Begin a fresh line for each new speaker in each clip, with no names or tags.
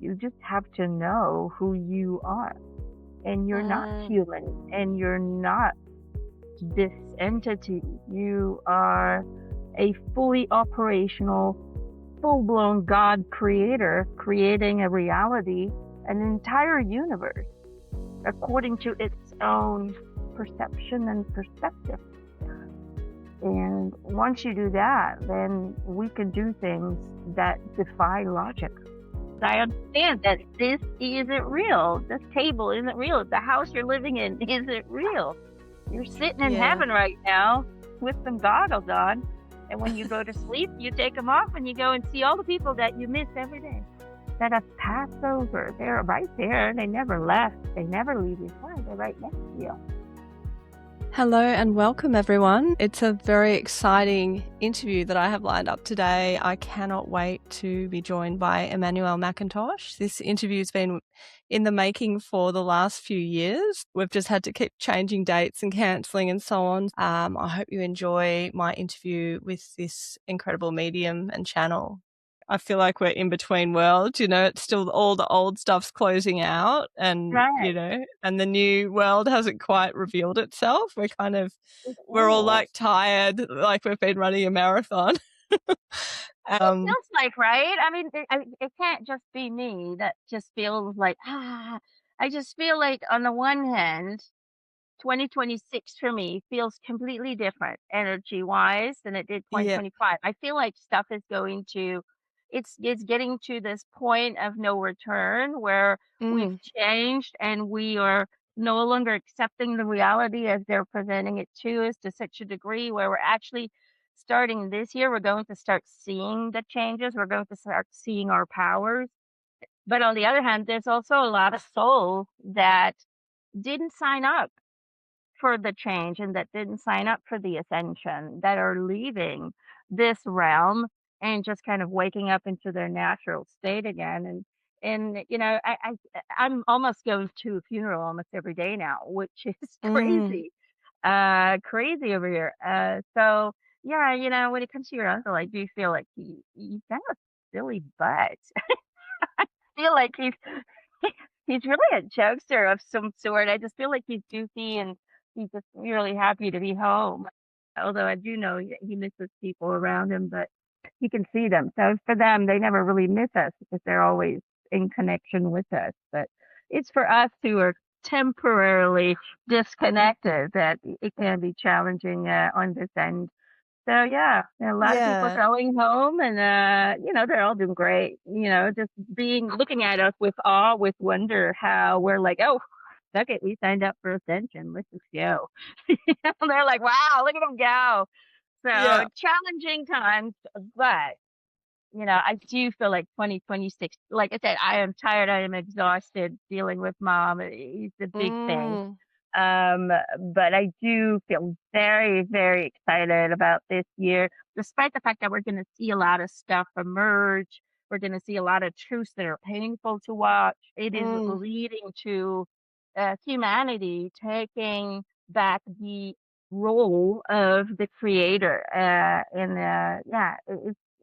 You just have to know who you are. And you're not human, and you're not this entity. You are a fully operational, full-blown God creator, creating a reality, an entire universe, according to its own perception and perspective. And once you do that, then we can do things that defy logic. I understand that this isn't real. This table isn't real. The house you're living in isn't real. You're sitting in heaven right now with some goggles on. And when you go to sleep, you take them off and you go and see all the people that you miss every day that have passed over. They're right there. They never left. They never leave you behind. They're right next to you.
Hello and welcome everyone. It's a very exciting interview that I have lined up today. I cannot wait to be joined by Emanuelle McIntosh. This interview's been in the making for the last few years. We've just had to keep changing dates and cancelling and so on. I hope you enjoy my interview with this incredible medium and channel. I feel like we're in between worlds, it's still all the old stuff's closing out and, and the new world hasn't quite revealed itself. We're all like tired, like we've been running a marathon.
It feels like, right? I mean, it can't just be me that just feels like, I just feel like on the one hand, 2026 for me feels completely different energy-wise than it did 2025. I feel like stuff is going to it's getting to this point of no return where we've changed and we are no longer accepting the reality as they're presenting it to us to such a degree where we're actually starting this year, we're going to start seeing the changes. We're going to start seeing our powers. But on the other hand, there's also a lot of souls that didn't sign up for the change and that didn't sign up for the ascension that are leaving this realm and just kind of waking up into their natural state again. And I'm almost going to a funeral almost every day now, which is crazy. Crazy over here. So yeah, when it comes to your uncle, I do feel like he's kind of a silly butt. I feel like he's really a jokester of some sort. I just feel like he's goofy and he's just really happy to be home. Although I do know he misses people around him, but he can see them. So for them, they never really miss us because they're always in connection with us. But it's for us who are temporarily disconnected that it can be challenging on this end. So yeah, a lot of people going home and they're all doing great. Just looking at us with awe, with wonder, how we're like, oh, fuck it, we signed up for Ascension. Let's just go. They're like, wow, look at them go. So challenging times, but I do feel like 2026, like I said, I am tired, I am exhausted dealing with mom. It's a big thing. But I do feel very, very excited about this year, despite the fact that we're going to see a lot of stuff emerge. We're going to see a lot of truths that are painful to watch. It is leading to humanity taking back the role of the creator.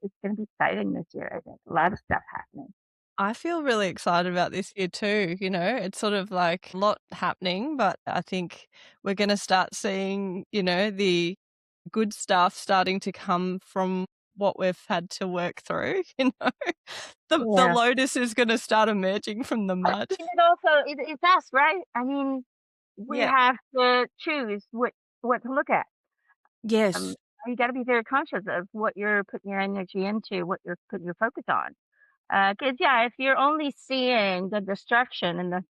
It's going to be exciting this year, I think. A lot of stuff happening.
I feel really excited about this year too. It's sort of like a lot happening, but I think we're going to start seeing, the good stuff starting to come from what we've had to work through. The lotus is going to start emerging from the mud.
And it's us, right? I mean, we have to choose what to look at.
Yes.
You got to be very conscious of what you're putting your energy into, what you're putting your focus on. Because if you're only seeing the destruction and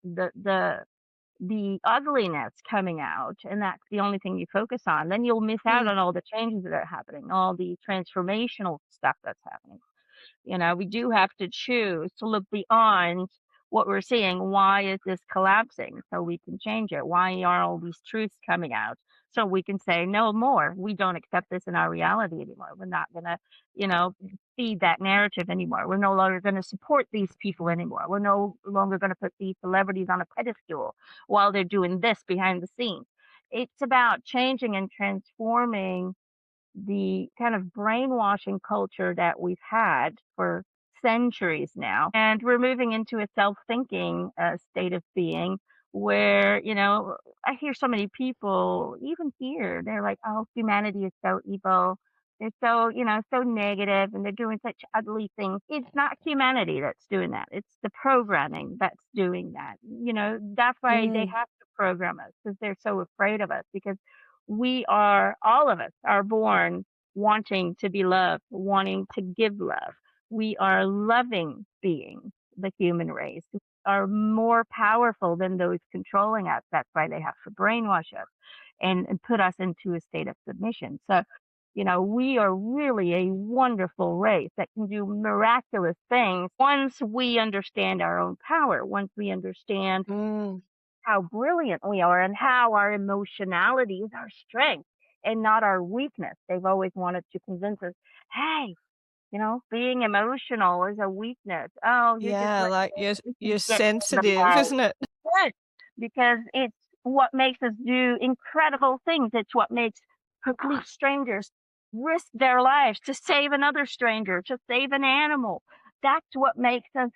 the ugliness coming out, and that's the only thing you focus on, then you'll miss out on all the changes that are happening, all the transformational stuff that's happening. We do have to choose to look beyond what we're seeing. Why is this collapsing? So we can change it. Why are all these truths coming out? So we can say no more. We don't accept this in our reality anymore. We're not going to, feed that narrative anymore. We're no longer going to support these people anymore. We're no longer going to put these celebrities on a pedestal while they're doing this behind the scenes. It's about changing and transforming the kind of brainwashing culture that we've had for centuries now. And we're moving into a self-thinking state of being where, I hear so many people, even here, they're like, oh, humanity is so evil. They're so, so negative and they're doing such ugly things. It's not humanity that's doing that. It's the programming that's doing that. That's why they
Mm.
have to program us because they're so afraid of us because all of us are born wanting to be loved, wanting to give love. We are loving beings, the human race. We are more powerful than those controlling us. That's why they have to brainwash us and put us into a state of submission. So, we are really a wonderful race that can do miraculous things once we understand our own power, once we understand
Mm.
how brilliant we are and how our emotionality is our strength and not our weakness. They've always wanted to convince us, hey, being emotional is a weakness. Oh, you're just
Yeah,
letting
like
it
you're
get
sensitive,
normalized.
isn't it?
Good, because it's what makes us do incredible things. It's what makes complete strangers risk their lives to save another stranger, to save an animal. That's what makes us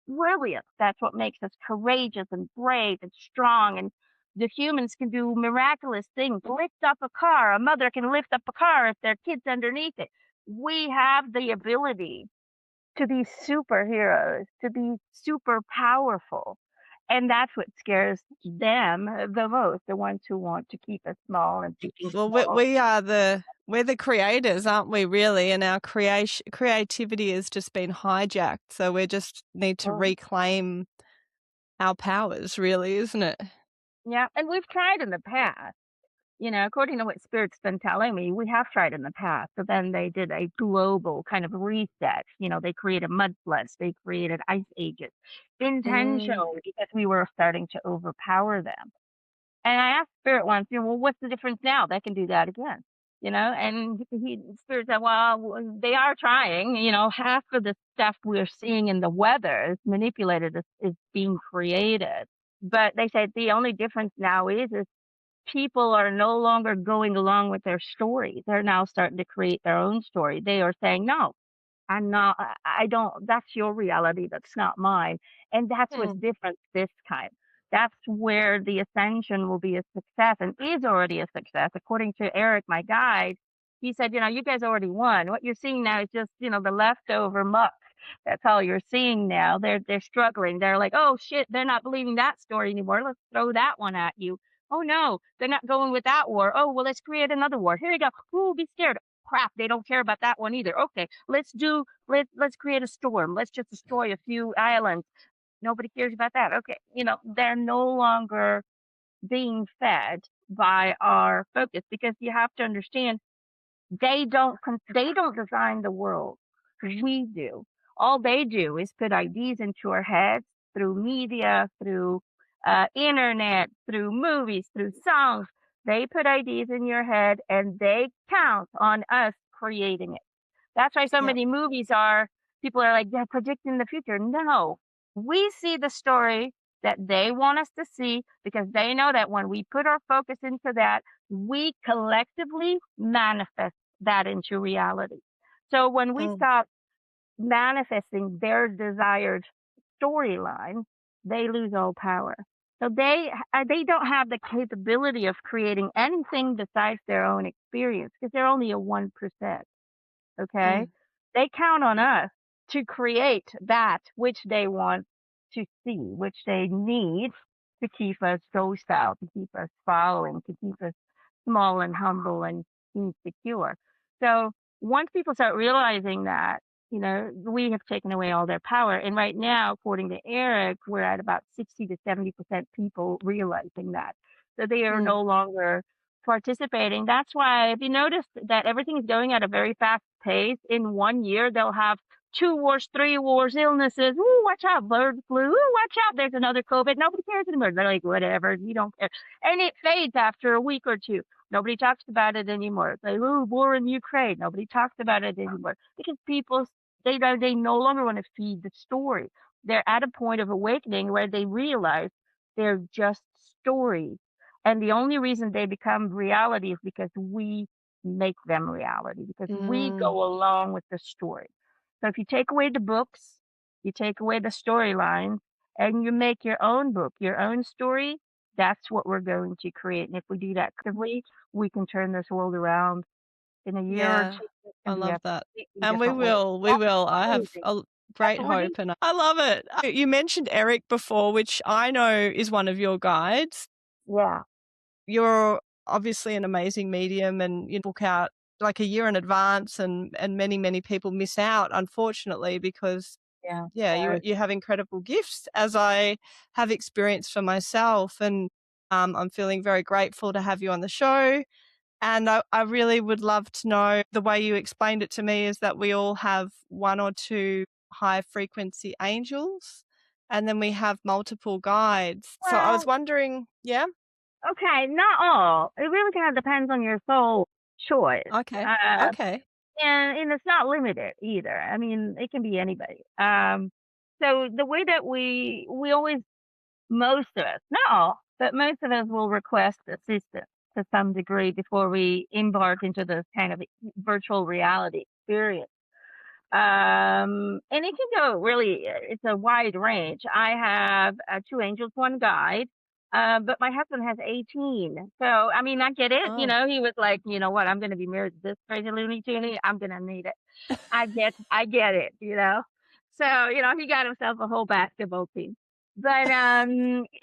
brilliant. That's what makes us courageous and brave and strong. And the humans can do miraculous things. Lift up a car. A mother can lift up a car if their kid's underneath it. We have the ability to be superheroes, to be super powerful. And that's what scares them the most, the ones who want to keep us small and keeping
Well,
small.
we're the creators, aren't we, really? And our creativity has just been hijacked, so we just need to
Mm.
reclaim our powers, really, isn't it?
Yeah, and we've tried in the past. According to what Spirit's been telling me, we have tried in the past, but then they did a global kind of reset. They created mud floods, they created ice ages
Mm.
intentionally because we were starting to overpower them. And I asked Spirit once, well, what's the difference now? They can do that again. And Spirit said, well, they are trying. Half of the stuff we're seeing in the weather is manipulated, is being created. But they said the only difference now is people are no longer going along with their story. They're now starting to create their own story. They are saying, no, I'm not, I don't, that's your reality. That's not mine. And that's what's
Mm.
different this time. That's where the ascension will be a success and is already a success. According to Eric, my guide, he said, you guys already won. What you're seeing now is just, the leftover muck. That's all you're seeing now. They're struggling. They're like, oh shit, they're not believing that story anymore. Let's throw that one at you. Oh no, they're not going with that war. Oh well, let's create another war. Here you go. Ooh, be scared. Crap, they don't care about that one either. Okay, let's create a storm. Let's just destroy a few islands. Nobody cares about that. Okay, they're no longer being fed by our focus because you have to understand they don't design the world. We do. All they do is put ideas into our heads through media, through internet, through movies, through songs. They put ideas in your head and they count on us creating it. That's why so
Yep.
many movies are people are like, they're predicting the future. No, we see the story that they want us to see because they know that when we put our focus into that, we collectively manifest that into reality. So when we
Mm.
stop manifesting their desired storyline, they lose all power. So they don't have the capability of creating anything besides their own experience because they're only a 1%. Okay?
Mm.
They count on us to create that which they want to see, which they need to keep us docile, to keep us following, to keep us small and humble and insecure. So once people start realizing that, we have taken away all their power. And right now, according to Eric, we're at about 60 to 70% people realizing that. So they are
Mm.
no longer participating. That's why if you notice that everything is going at a very fast pace, in 1 year they'll have 2 wars, 3 wars, illnesses. Ooh, watch out, bird flu. Ooh, watch out, there's another COVID. Nobody cares anymore. They're like, whatever, you don't care. And it fades after a week or two. Nobody talks about it anymore. It's like, ooh, war in Ukraine. Nobody talks about it anymore because people they no longer want to feed the story. They're at a point of awakening where they realize they're just stories and the only reason they become reality is because we make them reality, because we
Mm.
go along with the story. So if you take away the books, you take away the storyline, and you make your own book, your own story, that's what we're going to create. And if we do that collectively, we can turn this world around in a year or
Yeah,
two. It
I
can be a
love that.
completely
And we
different world.
will, we
That's
will. I have
amazing.
a
That's
great
what we're doing.
hope and I love it. You mentioned Eric before, which I know is one of your guides.
Yeah,
You're obviously an amazing medium and you book out like a year in advance and many people miss out unfortunately because
yeah,
yeah,
sorry.
you have incredible gifts as I have experienced for myself and I'm feeling very grateful to have you on the show. And I really would love to know the way you explained it to me is that we all have one or two high frequency angels and then we have multiple guides. So I was
Well,
wondering, yeah?
okay, not all. It really kind of depends on your soul choice.
Okay.
Uh,
Okay.
and it's not limited either. I mean, it can be anybody. So the way that we always, most of us, not all, but most of us will request assistance to some degree before we embark into this kind of virtual reality experience. And it can go really, it's a wide range. I have 2 angels, 1 guide, but my husband has 18. So, I mean, I get it. You
Oh.
know, he was like, you know what? I'm going to be married to this crazy Looney Tune. I'm going to need it. I get it, you know? So, he got himself a whole basketball team. But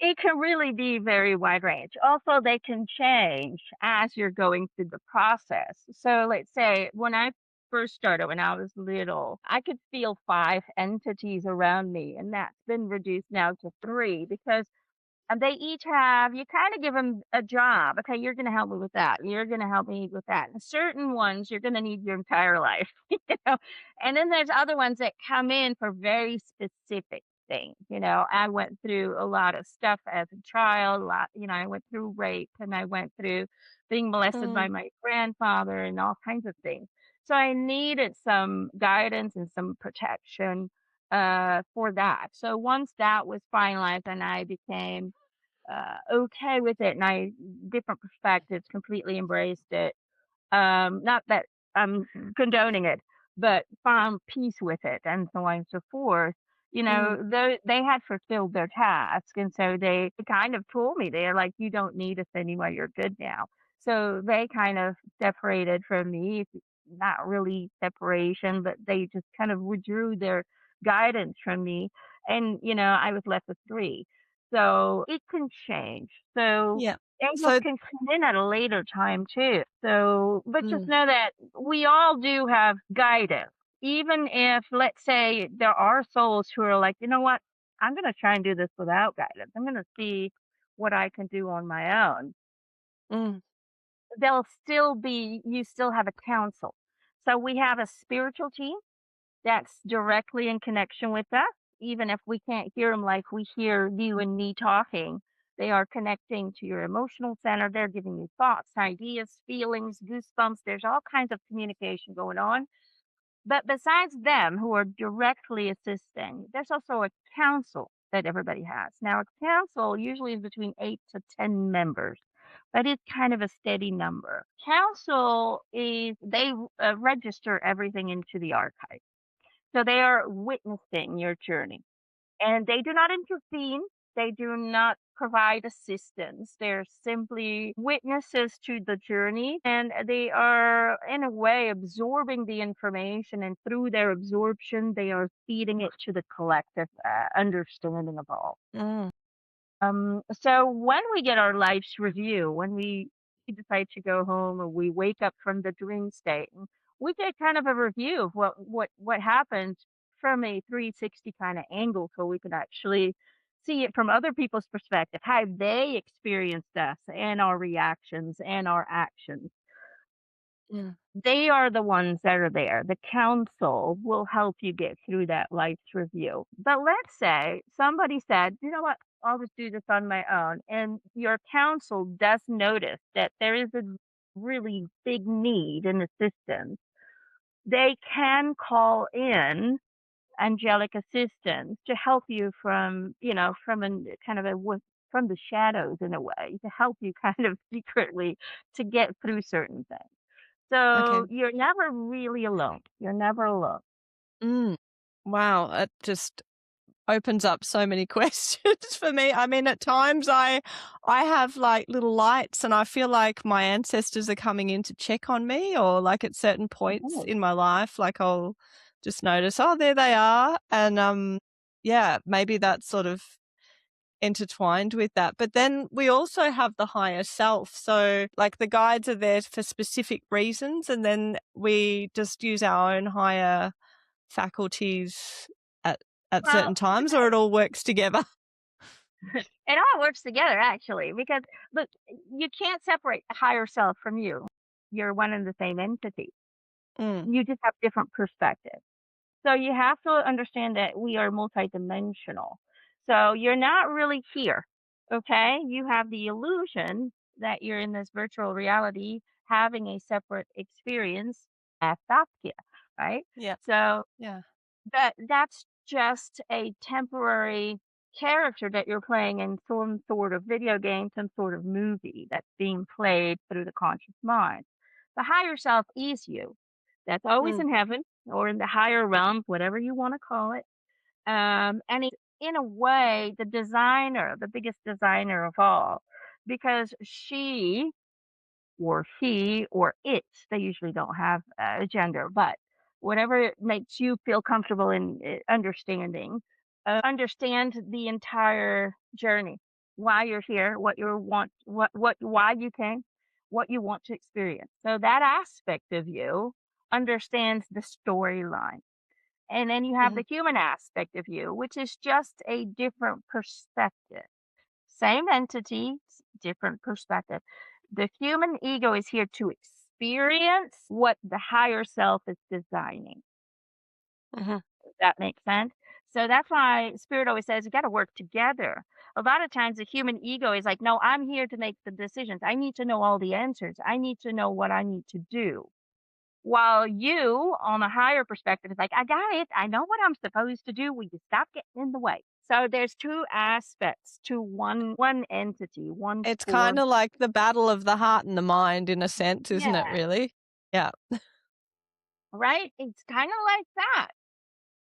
it can really be very wide range. Also, they can change as you're going through the process. So, let's say when I first started when I was little, I could feel 5 entities around me, and that's been reduced now to 3 because and they each have you kinda give them a job. "Okay, you're gonna help me with that. You're gonna help me with that." And certain ones you're gonna need your entire life, you know? And then there's other ones that come in for very specific things, you know? I went through a lot of stuff as a child, a lot I went through rape, and I went through being molested by
Mm,
my grandfather and all kinds of things. So I needed some guidance and some protection, for that. So once that was finalized and I became okay with it, and I different perspectives, completely embraced it. Not that I'm condoning it, but found peace with it, and so on and so forth.
mm,
They had fulfilled their task, and so they kind of told me they're like, "You don't need us anymore. You're good now." So they kind of separated from me. Not really separation, but they just kind of withdrew their guidance from me, and I was left with 3. So it can change. So
yeah.
angels
So
can come in at a later time too. So, but just
mm,
know that we all do have guidance. Even if, let's say, there are souls who are like, you know what, I'm going to try and do this without guidance. I'm going to see what I can do on my own.
mm,
You still have a council. So we have a spiritual team that's directly in connection with us. Even if we can't hear them like we hear you and me talking, they are connecting to your emotional center. They're giving you thoughts, ideas, feelings, goosebumps. There's all kinds of communication going on. But besides them who are directly assisting, there's also a council that everybody has. Now, a council usually is between 8 to 10 members, but it's kind of a steady number. Council is, they register everything into the archive. So they are witnessing your journey and they do not intervene. They do not provide assistance. They're simply witnesses to the journey and they are, in a way, absorbing the information. And through their absorption, they are feeding it to the collective understanding of all.
mm,
So when we get our life's review, when we decide to go home or we wake up from the dream state, and we get kind of a review of what happened from a 360 kind of angle, so we can actually see it from other people's perspective, how they experienced us and our reactions and our actions.
mm,
They are the ones that are there. The council will help you get through that life's review. But let's say somebody said, you know what, I'll just do this on my own. And your council does notice that there is a really big need in assistance. They can call in angelic assistance to help you from, from a kind of from the shadows in a way, to help you kind of secretly to get through certain things.
okay.
So you're never really alone. You're never alone.
Mm. Wow, it just opens up so many questions for me. I mean, at times I have like little lights and I feel like my ancestors are coming in to check on me, or like at certain points
Oh.
in my life, like I'll just notice, oh, there they are. And yeah, maybe that's sort of intertwined with that. But then we also have the higher self. So like the guides are there for specific reasons, and then we just use our own higher faculties at
Well,
certain times, or it all works together.
it all works together actually, because look, you can't separate the higher self from you. You're one and the same entity.
Mm,
You just have different perspectives. So you have to understand that we are multidimensional. So you're not really here. Okay? You have the illusion that you're in this virtual reality having a separate experience at Saskia, right?
yeah,
So
yeah.
that's just a temporary character that you're playing in some sort of video game, some sort of movie that's being played through the conscious mind. The higher self is you. That's always
Mm,
in heaven or in the higher realms, whatever you want to call it. And it's in a way the designer, the biggest designer of all, because she or he or it, they usually don't have a gender, but whatever makes you feel comfortable in understanding, understand the entire journey, why you're here, what you want, why you came, what you want to experience. So that aspect of you understands the storyline. And then you have
mhm,
the human aspect of you, which is just a different perspective. Same entity, different perspective. The human ego is here to experience what the higher self is designing.
mhm,
Does that make sense? So that's why spirit always says you got to work together. A lot of times the human ego is like, no, I'm here to make the decisions. I need to know all the answers. I need to know what I need to do. While you, on a higher perspective, is like, I got it. I know what I'm supposed to do. Will you stop getting in the way? So there's two aspects to one entity, one
it's
core.
kinda like the battle of the heart and the mind in a sense, isn't it
Yeah,
really? Yeah.
right? It's kind of like that.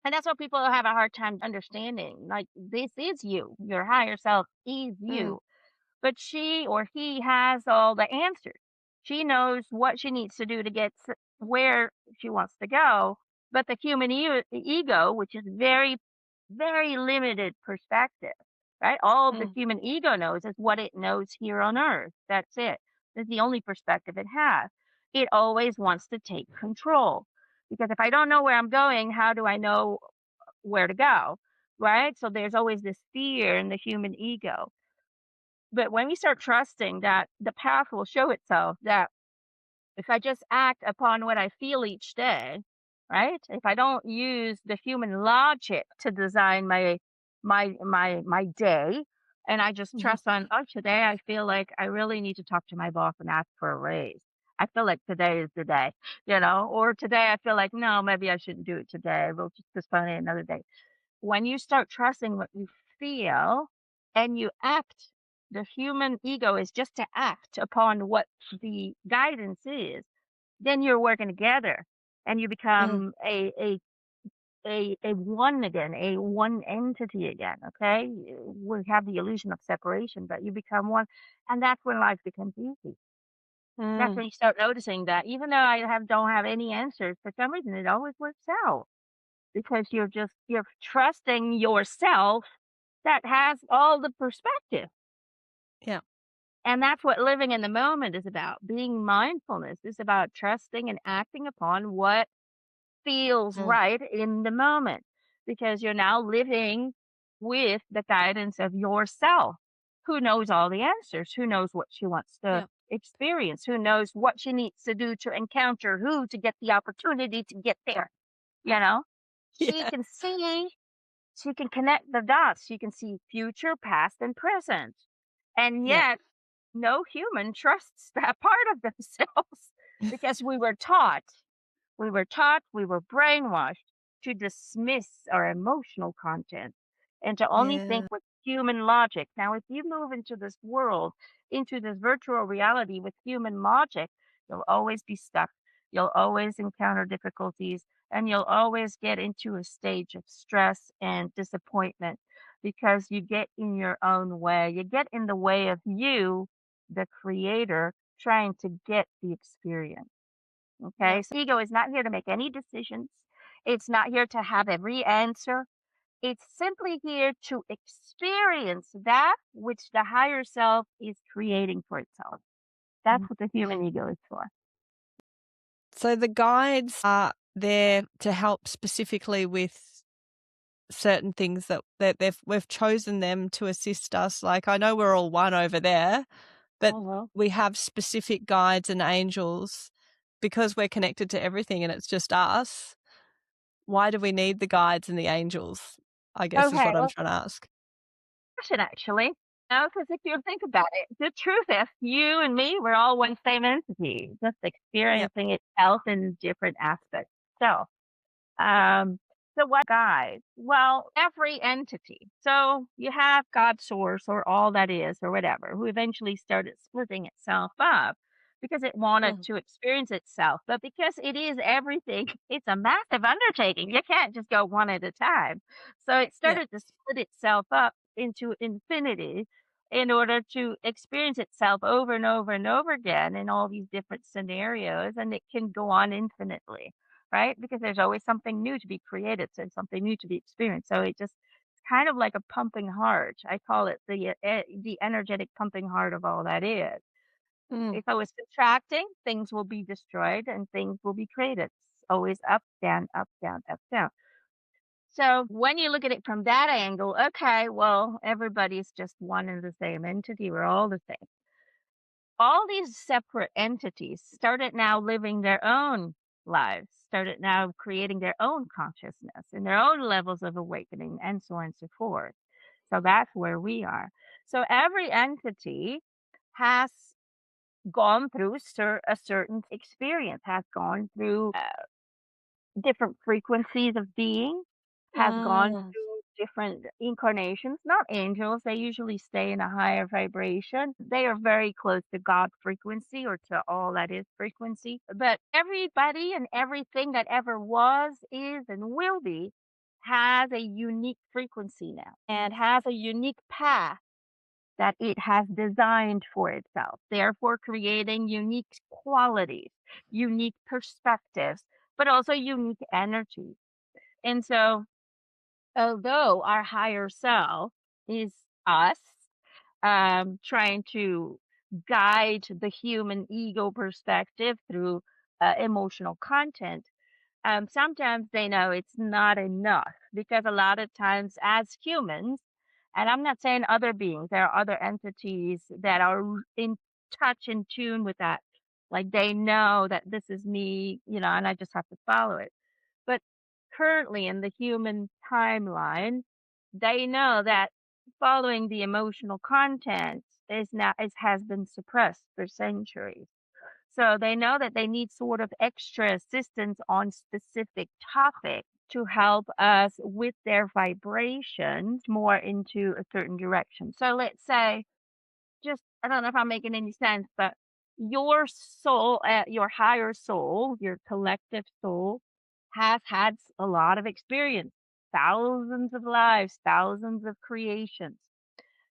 And that's what people have a hard time understanding. Like, this is you. Your higher self is
Mm,
you. But she or he has all the answers. She knows what she needs to do to get where she wants to go. But the human ego, which is very, very limited perspective, right? All the
mm,
human ego knows is what it knows here on earth. That's it. That's the only perspective it has. It always wants to take control. Because if I don't know where I'm going, how do I know where to go? Right? So there's always this fear in the human ego. But when we start trusting that the path will show itself, that if I just act upon what I feel each day, right? If I don't use the human logic to design my day, and I just
mhm,
trust on, oh, today I feel like I really need to talk to my boss and ask for a raise. I feel like today is the day, or today I feel like, no, maybe I shouldn't do it today. We'll just postpone it another day. When you start trusting what you feel and you act, the human ego is just to act upon what the guidance is, then you're working together and you
mm,
become a one again, a one entity again. Okay. We have the illusion of separation, but you become one. And that's when life becomes easy. That's
mm.
when you start noticing that even though don't have any answers, for some reason it always works out because you're trusting yourself that has all the perspective.
Yeah.
And that's what living in the moment is about. Being mindfulness is about trusting and acting upon what feels
Mm,
right in the moment because you're now living with the guidance of yourself who knows all the answers, who knows what she wants to
yeah.
experience, who knows what she needs to do to encounter who to get the opportunity to get there, you know? She
Yeah.
can see. She can connect the dots. She can see future, past, and present. And
Yeah.
yet, no human trusts that part of themselves because we were brainwashed to dismiss our emotional content and to only think
Yeah.
with human logic. Now, if you move into this world, into this virtual reality with human logic, you'll always be stuck. You'll always encounter difficulties and you'll always get into a stage of stress and disappointment because you get in your own way. You get in the way of you, the creator, trying to get the experience.
Yeah.
Okay. So ego is not here to make any decisions. It's not here to have every answer. It's simply here to experience that which the higher self is creating for itself. That's
Mm.
what the human ego is for.
So the guides are there to help specifically with certain things that we've chosen them to assist us. Like I know we're all one over there, but
Mhm.
we have specific guides and angels because we're connected to everything and it's just us. Why do we need the guides and the angels? I guess is
Okay,
what I'm
well,
trying to ask.
question actually. No, because if you think about it, the truth is, you and me, we're all one same entity, just
Yep.
experiencing itself in different aspects. So, Um, so what guide? Well, every entity. So you have God source or all that is or whatever, who eventually started splitting itself up because it wanted
Mm.
to experience itself. But because it is everything, it's a massive undertaking. You can't just go one at a time. So it
Yep.
started to split itself up into infinity in order to experience itself over and over and over again in all these different scenarios. And it can go on infinitely, right? Because there's always something new to be created, so something new to be experienced. So it's kind of like a pumping heart. I call it the energetic pumping heart of all that is.
Mm.
If I was contracting, things will be destroyed and things will be created. It's always up, down, up, down, up, down. So when you look at it from that angle, okay, well, everybody's just one and the same entity. We're all the same. All these separate entities started now living their own lives, started now creating their own consciousness and their own levels of awakening, and so on and so forth. So that's where we are. So every entity has gone through a certain experience, has gone through different frequencies of being, has gone
Mm.
through different incarnations, not angels. They usually stay in a higher vibration. They are very close to God frequency or to all that is frequency. But everybody and everything that ever was, is, and will be has a unique frequency now and has a unique path that it has designed for itself, therefore creating unique qualities, unique perspectives, but also unique energy. And so, although our higher self is us, trying to guide the human ego perspective through emotional content, sometimes they know it's not enough because a lot of times as humans, and I'm not saying other beings, there are other entities that are in touch and tune with that. Like they know that this is me, and I just have to follow it. But currently in the human timeline, they know that following the emotional content has been suppressed for centuries. So they know that they need sort of extra assistance on specific topics to help us with their vibrations more into a certain direction. So let's say, just I don't know if I'm making any sense, but your soul, your higher soul, your collective soul, has had a lot of experience, thousands of lives, thousands of creations.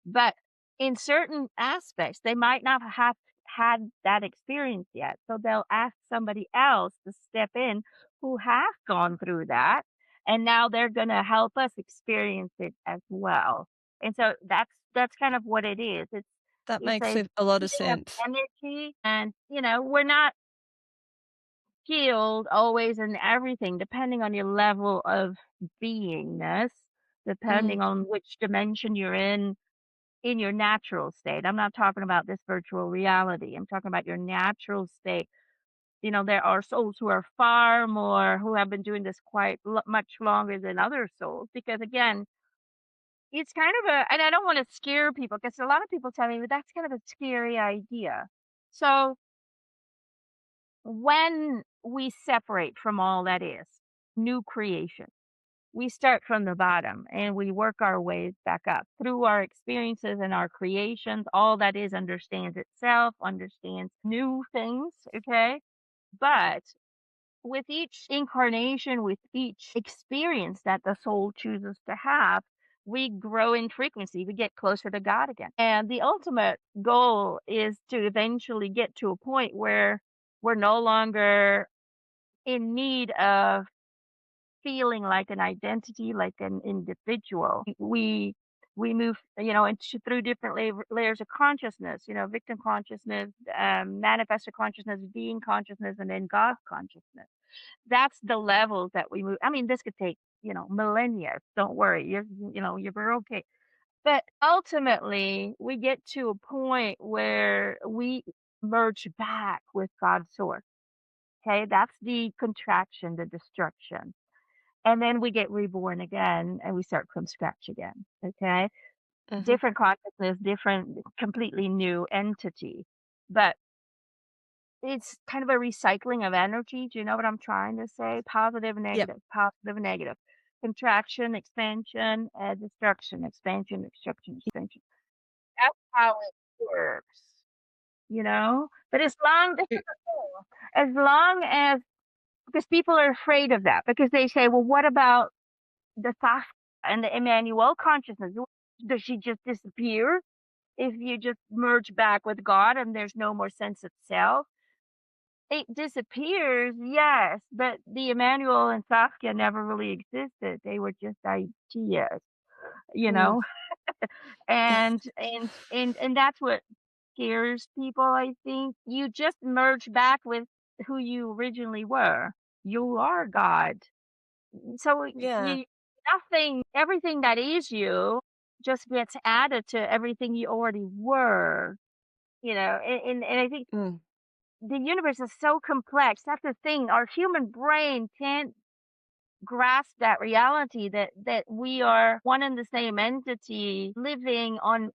But in certain aspects, they might not have had that experience yet. So they'll ask somebody else to step in who has gone through that. And now they're going to help us experience it as well. And so that's kind of what it is.
That
It's
makes
a
a lot of
feeding of
sense.
energy, and we're not skilled always in everything, depending on your level of beingness,
Mm.
depending on which dimension you're in your natural state. I'm not talking about this virtual reality. I'm talking about your natural state. There are souls who are far more, who have been doing this quite much longer than other souls, because again, it's kind of and I don't want to scare people because a lot of people tell me, but that's kind of a scary idea. So when we separate from all that is new creation, we start from the bottom and we work our ways back up through our experiences and our creations. All that is understands itself, understands new things, okay? But with each incarnation, with each experience that the soul chooses to have, we grow in frequency, we get closer to God again. And the ultimate goal is to eventually get to a point where we're no longer in need of feeling like an identity, like an individual. We move, into through different layers of consciousness, victim consciousness, manifested consciousness, being consciousness, and then God consciousness. That's the levels that we move. I mean, this could take, millennia. Don't worry. You're okay. But ultimately, we get to a point where we merge back with God's source. Okay, that's the contraction, the destruction. And then we get reborn again and we start from scratch again. Okay.
Mhm.
Different consciousness, different, completely new entity. But it's kind of a recycling of energy. Do you know what I'm trying to say?
Yep.
Positive, negative. Contraction, expansion, destruction, expansion, destruction, expansion. That's how it works, But as long this is
Y-
the thing, as long as because people are afraid of that because they say, well, what about the Sasha and the Emmanuel consciousness? Does she just disappear if you just merge back with God and there's no more sense of self? It disappears, yes, but the Emmanuel and Saskia never really existed. They were just ideas, you
Mm.
know? And that's what scares people, I think. You just merge back with who you originally were. You are God. So
Yeah.
you nothing everything that is you just gets added to everything you already were, and I think
Mm.
the universe is so complex. That's the thing. Our human brain can't grasp that reality that we are one and the same entity living on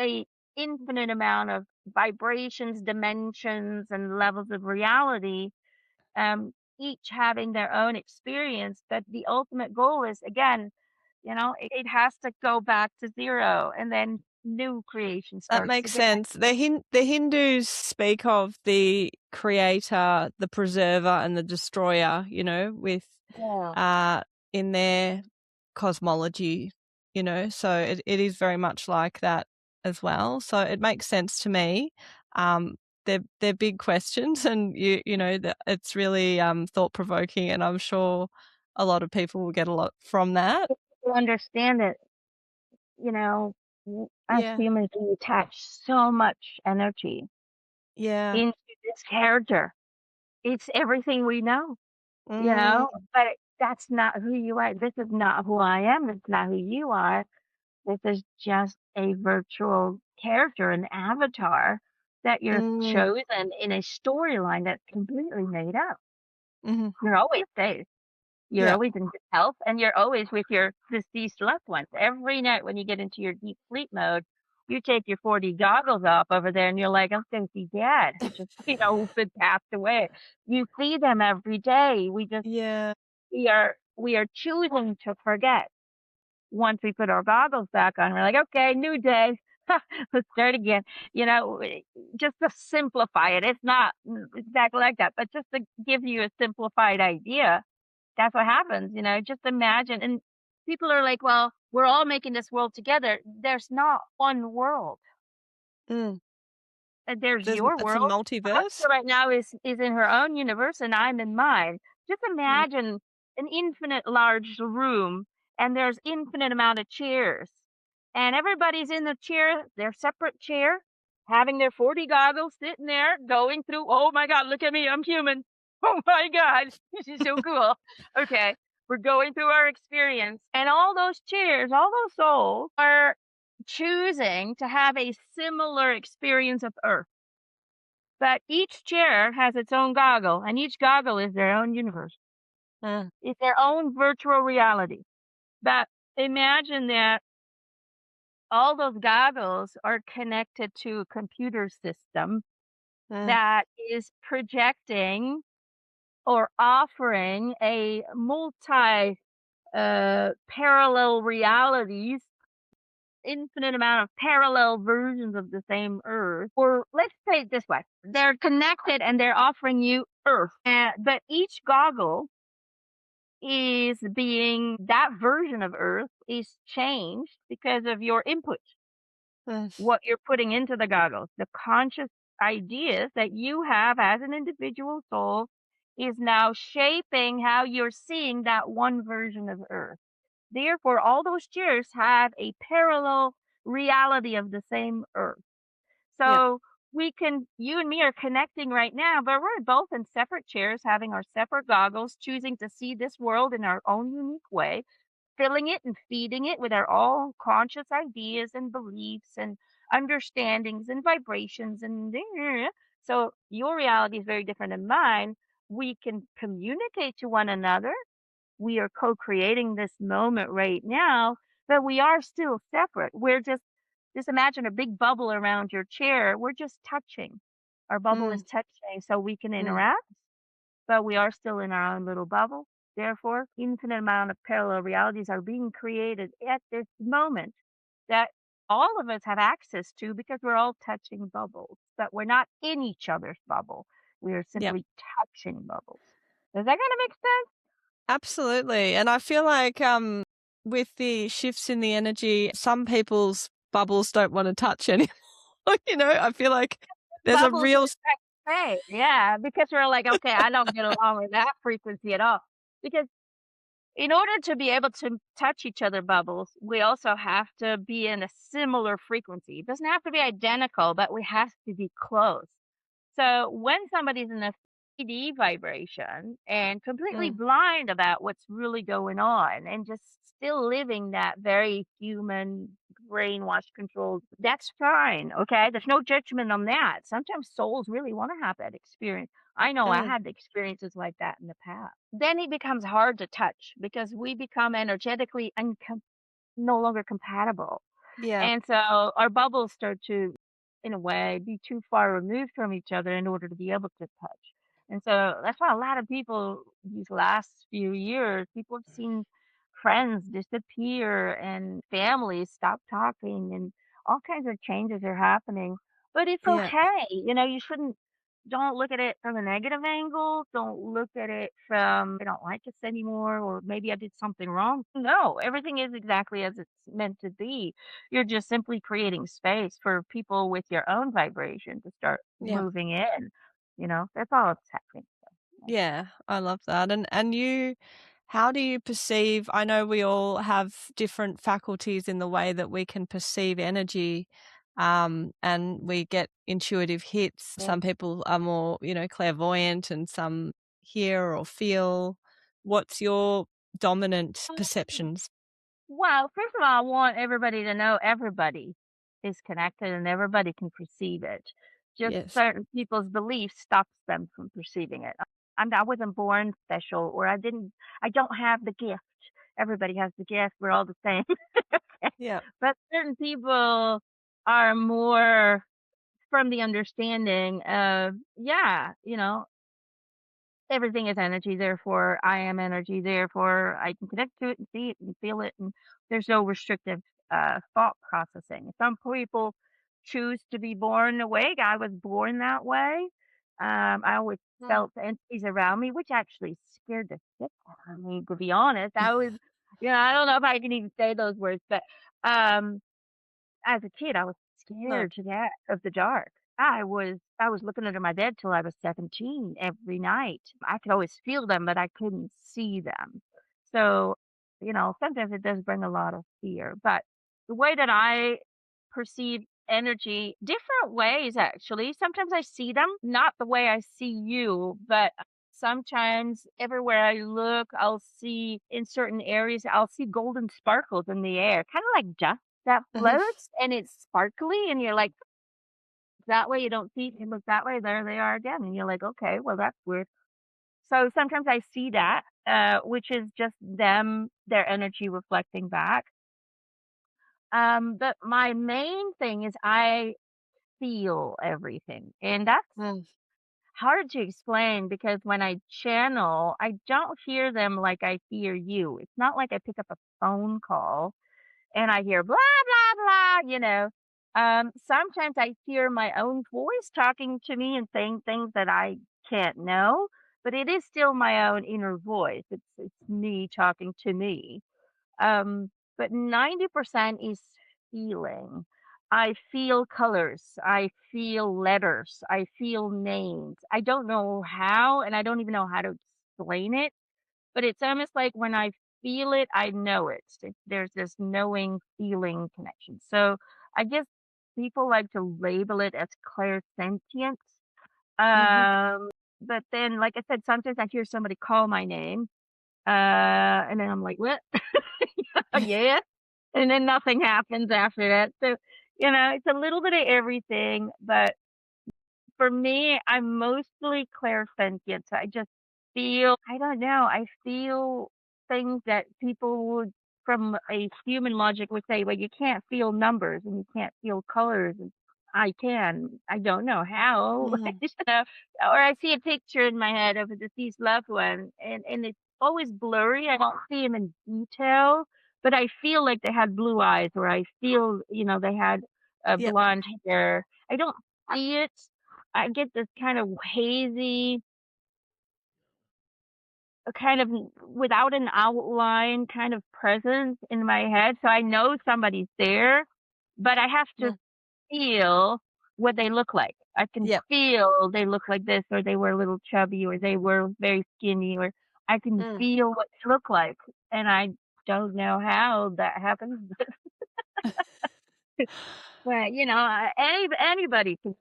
a infinite amount of vibrations, dimensions, and levels of reality, each having their own experience. But the ultimate goal is, again, it has to go back to zero and then new creation
That
starts
makes
again.
sense. The Hindus speak of the creator, the preserver, and the destroyer, with
Yeah.
uh, in their cosmology, so it is very much like that as well. So it makes sense to me. They're big questions, and that it's really thought provoking, and I'm sure a lot of people will get a lot from that.
To understand that, as
Yeah,
humans, we attach so much energy
yeah.
into this character. It's everything we know,
Mm,
but that's not who you are. This is not who I am. This is not who you are. This is just a virtual character, an avatar that you're
mm,
chosen in a storyline that's completely made up.
mhm.
You're always safe. You're
Yeah.
always in good health, and you're always with your deceased loved ones. Every night when you get into your deep sleep mode, you take your 4D goggles off over there, and you're like, "I'm gonna see Dad, who just, who's been passed away." You see them every day.
Yeah.
We are choosing to forget. Once we put our goggles back on, we're like, "Okay, new day. Let's start again." Just to simplify it. It's not exactly like that, but just to give you a simplified idea, that's what happens, just imagine. And people are like, well, we're all making this world together. There's not one world.
Mm.
There's your
It's a
world.
multiverse?
Alexa right now is in her own universe and I'm in mine. Just
Mm,
imagine an infinite large room and there's infinite amount of chairs. And everybody's in the chair, their separate chair, having their 4D goggles, sitting there, going through, oh my God, look at me, I'm human. Oh my God, this is so cool. Okay, we're going through our experience. And all those chairs, all those souls are choosing to have a similar experience of Earth. But each chair has its own goggle, and each goggle is their own universe.
mm,
It's their own virtual reality. But imagine that all those goggles are connected to a computer system
mm,
that is projecting or offering a multi parallel realities infinite amount of parallel versions of the same Earth. Or let's say it this way, they're connected and they're offering you Earth. But each goggle is being that version of Earth is changed because of your input,
Mm.
what you're putting into the goggles. The conscious ideas that you have as an individual soul is now shaping how you're seeing that one version of Earth. Therefore, all those chairs have a parallel reality of the same Earth.
Yeah.
So you and me are connecting right now, but we're both in separate chairs, having our separate goggles, choosing to see this world in our own unique way, filling it and feeding it with our all conscious ideas and beliefs and understandings and vibrations and so your reality is very different than mine. We can communicate to one another. We are co-creating this moment right now, but we are still separate. We're just imagine a big bubble around your chair. We're just touching. Our bubble is
Mm.
touching so we can
Mm.
interact, but we are still in our own little bubble. Therefore, infinite amount of parallel realities are being created at this moment that all of us have access to because we're all touching bubbles, but we're not in each other's bubble. We are
Yeah.
simply touching bubbles. Does that kind of make sense?
Absolutely. And I feel like with the shifts in the energy, some people's bubbles don't want to touch anymore. I feel like there's a
Bubbles
real
affect fate, yeah, because we're like, "Okay, I don't get along with that frequency at all." Because in order to be able to touch each other bubbles, we also have to be in a similar frequency. It doesn't have to be identical, but we have to be close. So when somebody's in a 3D vibration and completely
Mm.
blind about what's really going on and just still living that very human, brainwash controlled, that's fine. Okay. There's no judgment on that. Sometimes souls really want to have that experience. I know I
Mm.
had experiences like that in the past. Then it becomes hard to touch because we become energetically no longer compatible.
Yeah.
And so our bubbles start to, in a way, be too far removed from each other in order to be able to touch. And so that's why a lot of people these last few years, people have seen friends disappear and families stop talking and all kinds of changes are happening. But it's
Yeah.
okay. You shouldn't don't look at it from a negative angle. Don't look at it from, I don't like this anymore, or maybe I did something wrong. No, everything is exactly as it's meant to be. You're just simply creating space for people with your own vibration to start
Yeah.
moving in. That's all it's happening.
Yeah, I love that. And how do you perceive, I know we all have different faculties in the way that we can perceive energy, and we get intuitive hits.
Yeah.
Some people are more, clairvoyant and some hear or feel. What's your dominant perceptions?
Well, first of all, I want everybody to know everybody is connected and everybody can perceive it. Just
Yes.
certain people's beliefs stops them from perceiving it. I wasn't born special, or I don't have the gift. Everybody has the gift. We're all the same.
Yeah.
But certain people are more from the understanding of, yeah, everything is energy, therefore I am energy, therefore I can connect to it and see it and feel it, and there's no restrictive thought processing. Some people choose to be born awake. I was born that way. I always
Mm.
felt entities around me, which actually scared the shit out of me, to be honest. I don't know if I can even say those words, but um, as a kid, I was
No.
scared to death of the dark. I was looking under my bed till I was 17 every night. I could always feel them, but I couldn't see them. So, sometimes it does bring a lot of fear. But the way that I perceive energy, different ways actually. Sometimes I see them, not the way I see you, but sometimes everywhere I look, I'll see in certain areas, I'll see golden sparkles in the air, kind of like dust that
Mhm.
floats and it's sparkly and you're like, that way you don't see it, you look that way, there they are again. And you're like, okay, well, that's weird. So sometimes I see that, which is just their energy reflecting back. But my main thing is I feel everything. And that's
Mm.
hard to explain because when I channel, I don't hear them like I hear you. It's not like I pick up a phone call and I hear blah, blah, blah. Sometimes I hear my own voice talking to me and saying things that I can't know, but it is still my own inner voice. It's me talking to me. Um, but 90% is feeling. I feel colors. I feel letters. I feel names. I don't know how, and I don't even know how to explain it, but it's almost like when I feel it, I know it. There's this knowing, feeling connection. So I guess people like to label it as clairsentient.
Mhm.
Um, but then, like I said, sometimes I hear somebody call my name, and then I'm like, what? Yeah. And then nothing happens after that. So, it's a little bit of everything, but for me, I'm mostly clairsentient. So I just feel, I don't know, I feel things that people would, from a human logic, would say, well, you can't feel numbers and you can't feel colors. And I can. I don't know how.
Mm.
Or I see a picture in my head of a deceased loved one, and it's always blurry. I don't see them in detail, but I feel like they had blue eyes, or I feel, they had
Yep.
blonde hair. I don't see it. I get this kind of hazy, kind of without an outline kind of presence in my head. So I know somebody's there, but I have to
Mm.
feel what they look like. I can
Yep.
feel they look like this, or they were a little chubby, or they were very skinny, or I can
Mm.
feel what they look like. And I don't know how that happens. But, anybody can,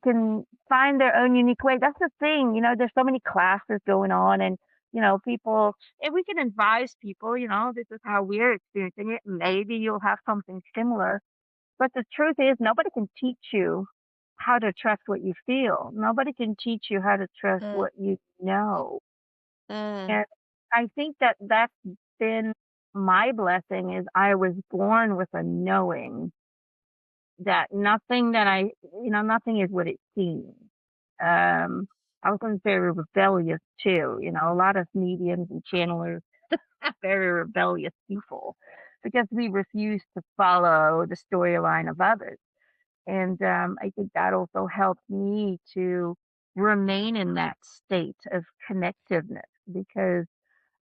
can find their own unique way. That's the thing, there's so many classes going on, and, people, and we can advise people, this is how we're experiencing it. Maybe you'll have something similar. But the truth is, nobody can teach you how to trust what you feel. Nobody can teach you how to trust
Mm.
what you know.
Mm.
And I think that that's been my blessing, is I was born with a knowing that nothing that nothing is what it seems. I was very rebellious too. A lot of mediums and channelers are very rebellious people because we refuse to follow the storyline of others. And I think that also helped me to remain in that state of connectiveness, because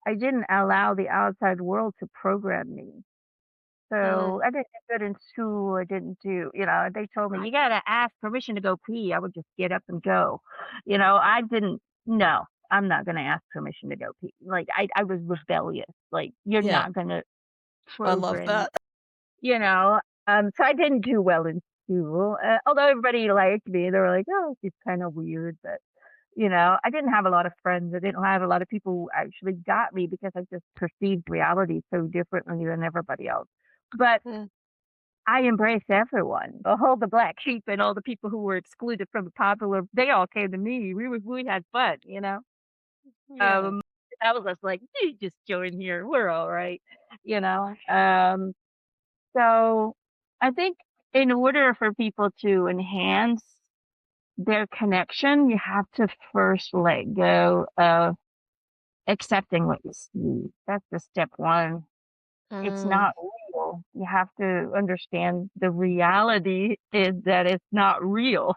I didn't allow the outside world to program me.
Mm.
So I didn't get good in school. I didn't do, they told me, you got to ask permission to go pee. I would just get up and go. I didn't, no, I'm not going to ask permission to go pee. Like, I was rebellious. Like, you're
Yeah.
not going to
I love
program me,
that.
you know. So I didn't do well in school. Although everybody liked me, they were like, oh, she's kind of weird. But, I didn't have a lot of friends. I didn't have a lot of people who actually got me, because I just perceived reality so differently than everybody else. But
Mm.
I embraced everyone. All the black sheep and all the people who were excluded from the popular, they all came to me. We had fun.
Yeah.
Um, I was just like, "You just join here. We're all right." So I think in order for people to enhance their connection, you have to first let go of accepting what you see. That's the step one. It's
Mm.
not real. You have to understand the reality is that it's not real.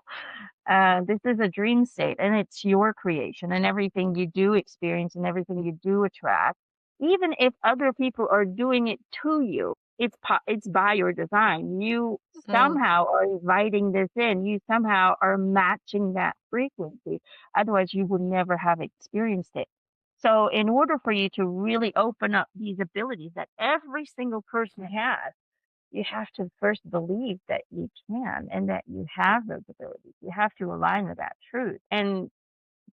This is a dream state, and it's your creation, and everything you do experience and everything you do attract, even if other people are doing it to you, it's by your design. You
Mm.
somehow are inviting this in. You somehow are matching that frequency. Otherwise, you would never have experienced it. So, in order for you to really open up these abilities that every single person has, you have to first believe that you can and that you have those abilities. You have to align with that truth. And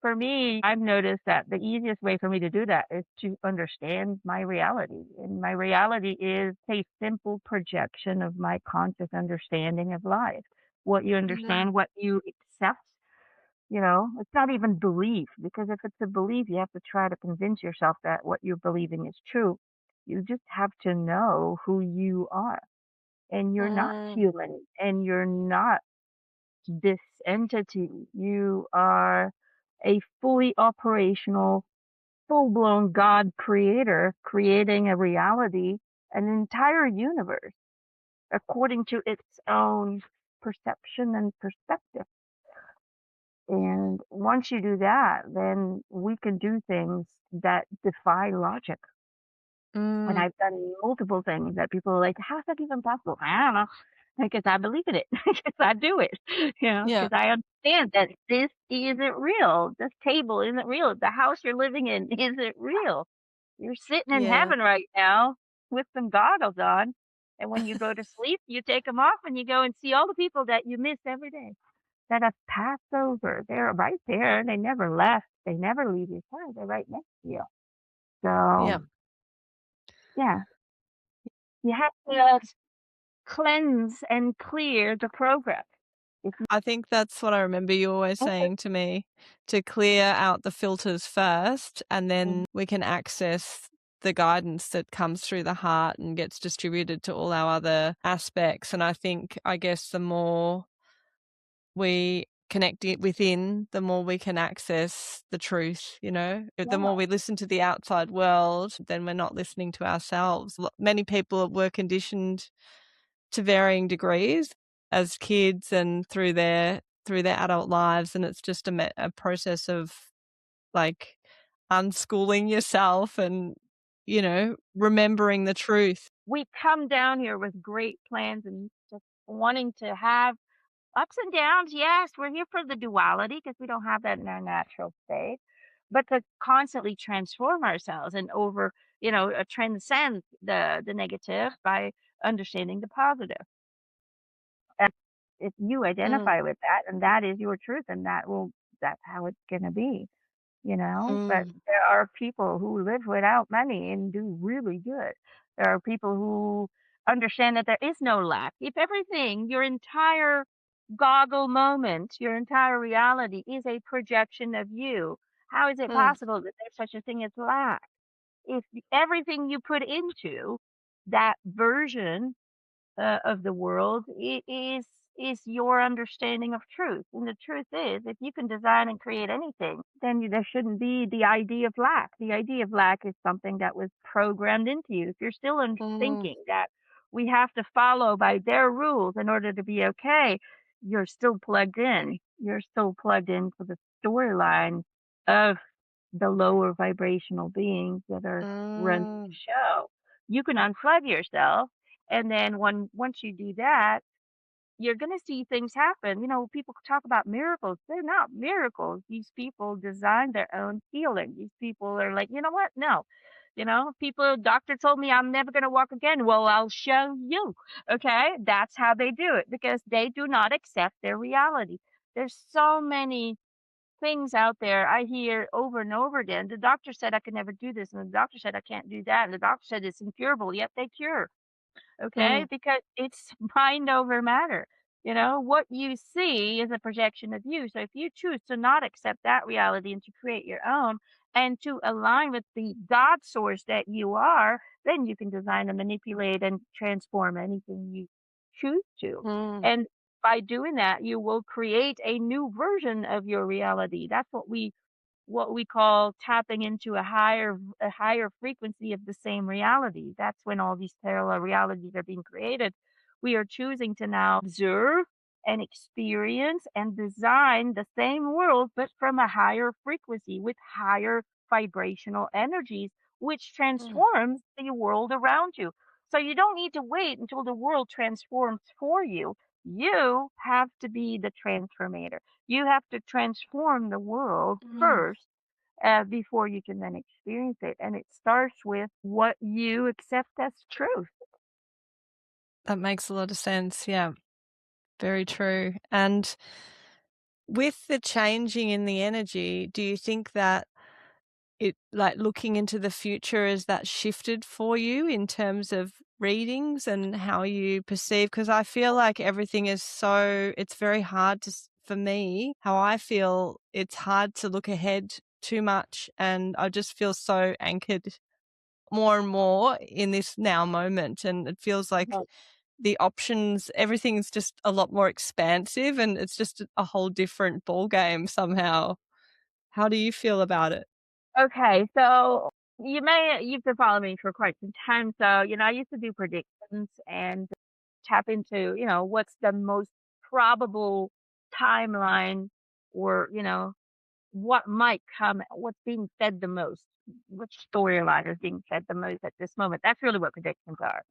for me, I've noticed that the easiest way for me to do that is to understand my reality. And my reality is a simple projection of my conscious understanding of life. What you
Mm.
understand, what you accept. It's not even belief, because if it's a belief, you have to try to convince yourself that what you're believing is true. You just have to know who you are, and you're not
Mm.
human, and you're not this entity. You are a fully operational, full blown God creator, creating a reality, an entire universe. according to its own perception and perspective. And once you do that, then we can do things that defy logic. And
Mm,
I've done multiple things that people are like, how's that even possible? I don't know. Because I believe in it. Because I do it.
yeah,
Because I understand that this isn't real. This table isn't real. The house you're living in isn't real. You're sitting in
yeah.
heaven right now with some goggles on. And when you go to sleep, you take them off and you go and see all the people that you miss every day that have passed over. They're right there. They never left. They never leave your side. They're right next to you.
Yeah.
So, yeah, you have to cleanse and clear the program. If you
I think that's what I remember you always saying to me, to clear out the filters first, and then we can access the guidance that comes through the heart and gets distributed to all our other aspects. And I think, I guess, the more we connect it within, the more we can access the truth, you know? The more
yeah,
we listen to the outside world, then we're not listening to ourselves. Many people were conditioned to varying degrees as kids and through their adult lives, and it's just a process of, like, unschooling yourself and, remembering the truth.
we come down here with great plans and just wanting to have ups and downs. Yes, we're here for the duality because we don't have that in our natural state, but to constantly transform ourselves and transcend the negative by understanding the positive. And if you
Mm,
identify with that and that is your truth, and that's how it's gonna be. But
mm,
there are people who live without money and do really good. There are people who understand that there is no lack. If everything, your entire goggle moment, your entire reality is a projection of you, how is it
mm,
possible that there's such a thing as lack? If everything you put into that version of the world is your understanding of truth. And the truth is, if you can design and create anything, then there shouldn't be the idea of lack. The idea of lack is something that was programmed into you. If you're still
mm,
thinking that we have to follow by their rules in order to be okay, you're still plugged in. You're still plugged into the storyline of the lower vibrational beings that are running the
mm,
show. You can unplug yourself, and then once you do that, you're gonna see things happen. People talk about miracles. They're not miracles. These people design their own healing. These people are like, you know what? No. Doctor told me I'm never gonna walk again. Well, I'll show you. Okay? That's how they do it because they do not accept their reality. There's so many things out there I hear over and over again. The doctor said I could never do this, and the doctor said I can't do that, and the doctor said it's incurable, yet they cure. Okay?
mm,
Because it's mind over matter. What you see is a projection of you. So if you choose to not accept that reality and to create your own and to align with the God source that you are, then you can design and manipulate and transform anything you choose to.
mm,
And by doing that, you will create a new version of your reality. That's what we call tapping into a higher frequency of the same reality. That's when all these parallel realities are being created. We are choosing to now observe and experience and design the same world, but from a higher frequency with higher vibrational energies, which
mm,
transforms the world around you. So you don't need to wait until the world transforms for you. You have to be the transformator. You have to transform the world
mm.
first before you can then experience it. And it starts with what you accept as truth.
That makes a lot of sense. Yeah, very true. And with the changing in the energy, do you think that like, looking into the future, has that shifted for you in terms of readings and how you perceive? Because I feel like everything is it's very hard for me, how I feel it's hard to look ahead too much. And I just feel so anchored more and more in this now moment. And it feels like
Right.
the options, everything's just a lot more expansive and it's just a whole different ball game somehow. How do you feel about it?
Okay, so you've been following me for quite some time. So, I used to do predictions and tap into, what's the most probable timeline or, what might come, what's being fed the most, which storyline is being fed the most at this moment. That's really what predictions are.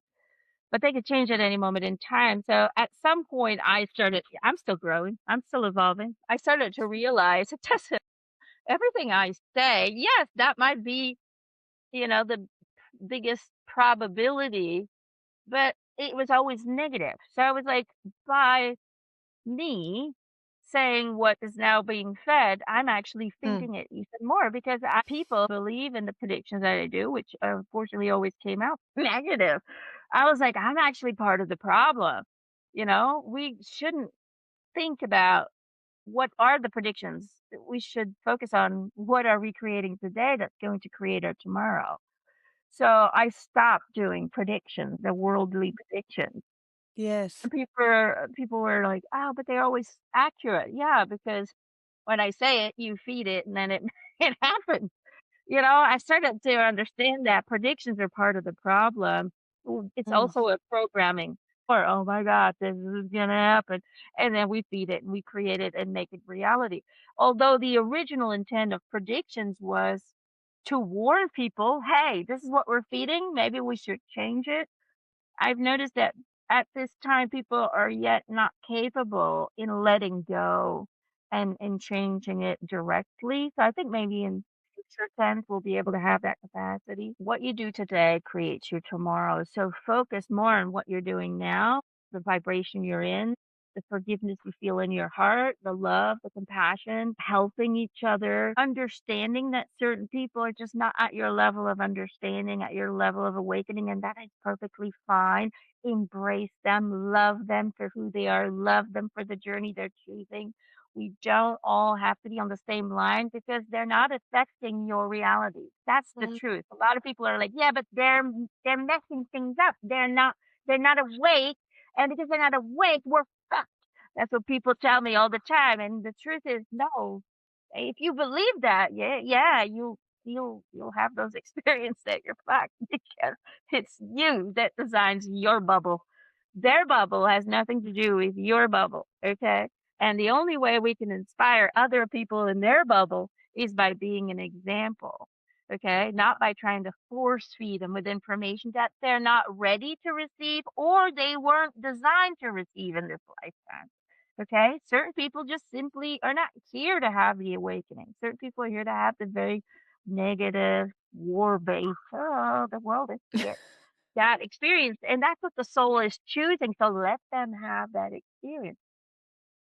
But they could change at any moment in time. So at some point I'm still growing, I'm still evolving. I started to realize it doesn't, everything I say, yes, that might be, the biggest probability, but it was always negative. So I was like, by me saying what is now being fed, I'm actually
Mm.
feeding it even more because people believe in the predictions that I do, which unfortunately always came out negative. I was like, I'm actually part of the problem. We shouldn't think about what are the predictions. We should focus on what are we creating today that's going to create our tomorrow. So I stopped doing predictions, the worldly predictions.
Yes.
And people were like, "Oh, but they're always accurate." Yeah, because when I say it, you feed it, and then it it happens. I started to understand that predictions are part of the problem. It's
Mm.
also a programming or, "Oh my god, this is gonna happen," and then we feed it and we create it and make it reality. Although the original intent of predictions was to warn people, "Hey, this is what we're feeding. Maybe we should change it." I've noticed that at this time, people are yet not capable in letting go and changing it directly. So I think maybe in future tense, we'll be able to have that capacity. What you do today creates your tomorrow. So focus more on what you're doing now, the vibration you're in, the forgiveness you feel in your heart, the love, the compassion, helping each other, understanding that certain people are just not at your level of understanding, at your level of awakening, and that is perfectly fine. Embrace them, love them for who they are, love them for the journey they're choosing. We don't all have to be on the same line because they're not affecting your reality. That's the
Mm.
truth. A lot of people are like, yeah, but they're messing things up. They're not awake, and because they're not awake, we're fucked. That's what people tell me all the time, and the truth is, no. If you believe that, yeah, you'll have those experiences that you're fucked because it's you that designs your bubble. Their bubble has nothing to do with your bubble, okay? And the only way we can inspire other people in their bubble is by being an example, okay? Not by trying to force feed them with information that they're not ready to receive or they weren't designed to receive in this lifetime. Okay? Certain people just simply are not here to have the awakening. Certain people are here to have the very negative, war-based, oh, the world is shit, that experience. And that's what the soul is choosing. So let them have that experience.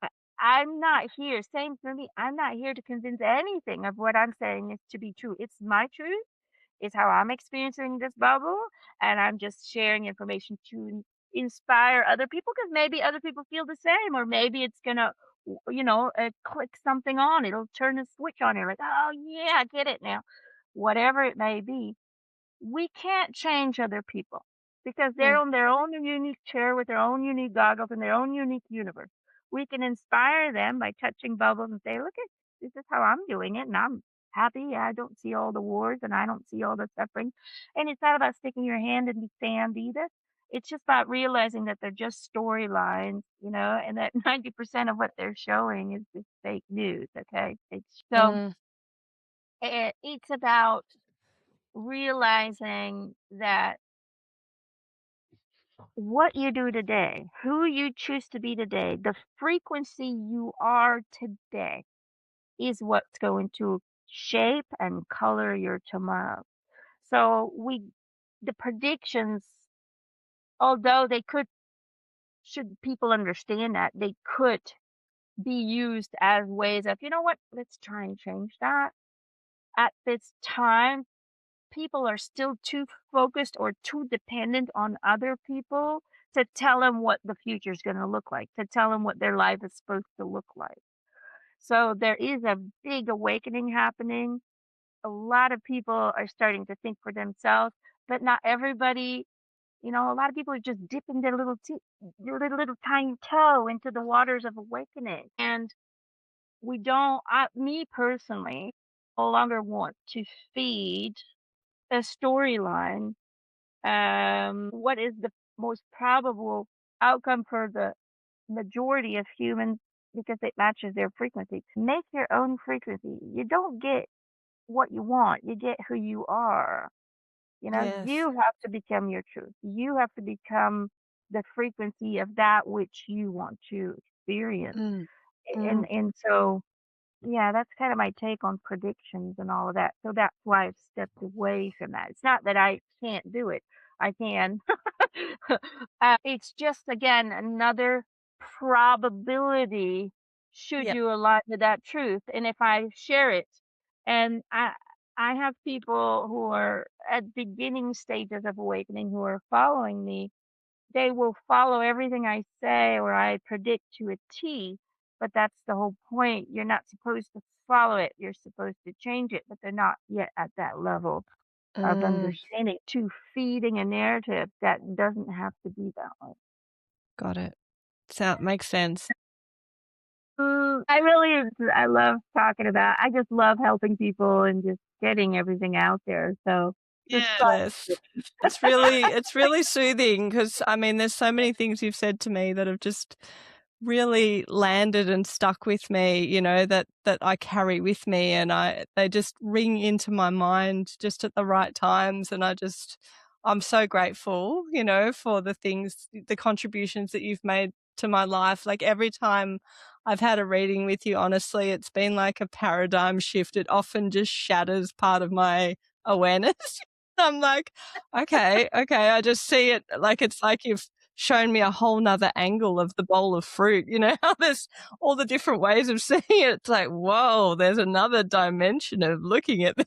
I, I'm not here, same for me, I'm not here to convince anything of what I'm saying is to be true. It's my truth. It's how I'm experiencing this bubble, and I'm just sharing information to inspire other people because maybe other people feel the same, or maybe it's gonna, click something on. It'll turn a switch on. You're like, oh yeah, I get it now. Whatever it may be, we can't change other people because they're
Mm.
on their own unique chair with their own unique goggles and their own unique universe. We can inspire them by touching bubbles and say, look at this is how I'm doing it and I'm happy. I don't see all the wars and I don't see all the suffering. And it's not about sticking your hand in the sand either. It's just about realizing that they're just storylines, and that 90% of what they're showing is just fake news. Okay.
Mm.
It's about realizing that what you do today, who you choose to be today, the frequency you are today is what's going to shape and color your tomorrow. So the predictions, although they could, should people understand that, they could be used as ways of, you know what, let's try and change that. At this time, people are still too focused or too dependent on other people to tell them what the future is going to look like, to tell them what their life is supposed to look like. So there is a big awakening happening. A lot of people are starting to think for themselves, but not everybody. A lot of people are just dipping their little tiny toe into the waters of awakening. And we don't, me personally, no longer want to feed a storyline. What is the most probable outcome for the majority of humans because it matches their frequency. Make your own frequency. You don't get what you want, you get who you are.
Yes.
You have to become your truth. You have to become the frequency of that which you want to experience.
Mm.
And
Mm.
and so yeah, that's kind of my take on predictions and all of that. So that's why I've stepped away from that. It's not that I can't do it. I can. It's just again another probability should
Yep.
you align to that truth. And if I share it, and I have people who are at beginning stages of awakening who are following me, they will follow everything I say or I predict to a T, but that's the whole point. You're not supposed to follow it. You're supposed to change it, but they're not yet at that level of
Mm.
understanding to feeding a narrative that doesn't have to be that way.
Got it. Makes sense.
I love talking about I just love helping people and just getting everything out there. So just
Yeah.
try
Bless. It's really soothing because I mean, there's so many things you've said to me that have just really landed and stuck with me, that I carry with me and they just ring into my mind just at the right times and I'm so grateful, for the contributions that you've made to my life. Like every time I've had a reading with you, honestly, it's been like a paradigm shift. It often just shatters part of my awareness. I'm like, okay, okay. I just see it like it's like you've shown me a whole nother angle of the bowl of fruit, how there's all the different ways of seeing it. It's like, whoa, there's another dimension of looking at this.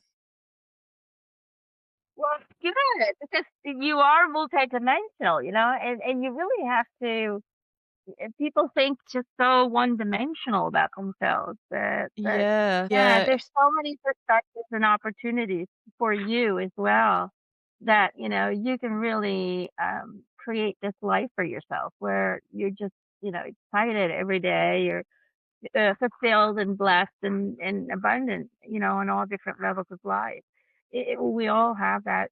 well, good because you are multidimensional, and you really have to people think just so one-dimensional about themselves, that
Yeah,
yeah,
yeah.
there's so many perspectives and opportunities for you as well that, you can really, create this life for yourself where you're just, excited every day, you're, fulfilled and blessed and abundant, on all different levels of life. We all have that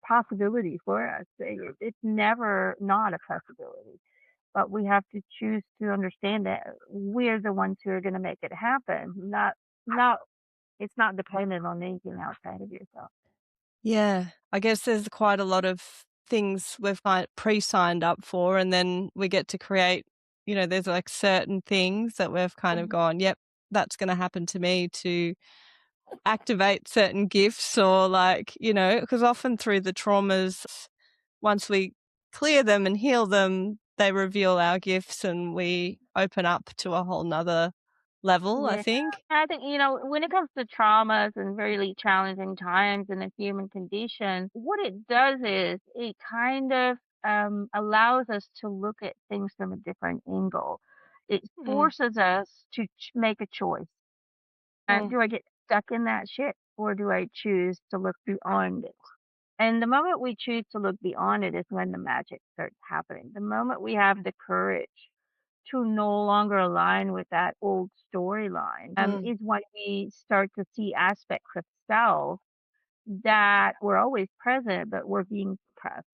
possibility for us. It's never not a possibility, but we have to choose to understand that we're the ones who are going to make it happen. Not it's not dependent on anything outside of yourself.
Yeah. I guess there's quite a lot of things we've pre-signed up for, and then we get to create, there's like certain things that we've kind of
Mhm.
gone, yep, that's going to happen to me to activate certain gifts or like, because often through the traumas, once we clear them and heal them, they reveal our gifts and we open up to a whole nother level, I
Yeah,
think.
I think when it comes to traumas and really challenging times in the human condition, what it does is it kind of allows us to look at things from a different angle. It
Mm,
forces us to make a choice.
mm,
Do I get stuck in that shit or do I choose to look beyond it? And the moment we choose to look beyond it is when the magic starts happening. The moment we have the courage to no longer align with that old storyline,
mm,
is when we start to see aspects of self that were always present, but were being suppressed.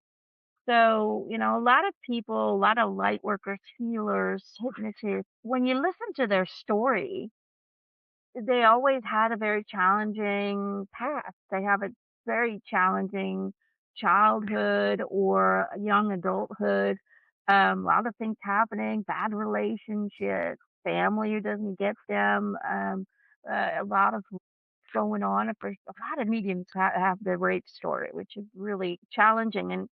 So, a lot of people, a lot of light workers, healers, hypnotists, when you listen to their story, they always had a very challenging past. They have a very challenging childhood or young adulthood. A lot of things happening, bad relationships, family who doesn't get them, a lot of going on. A lot of mediums have the rape story, which is really challenging. And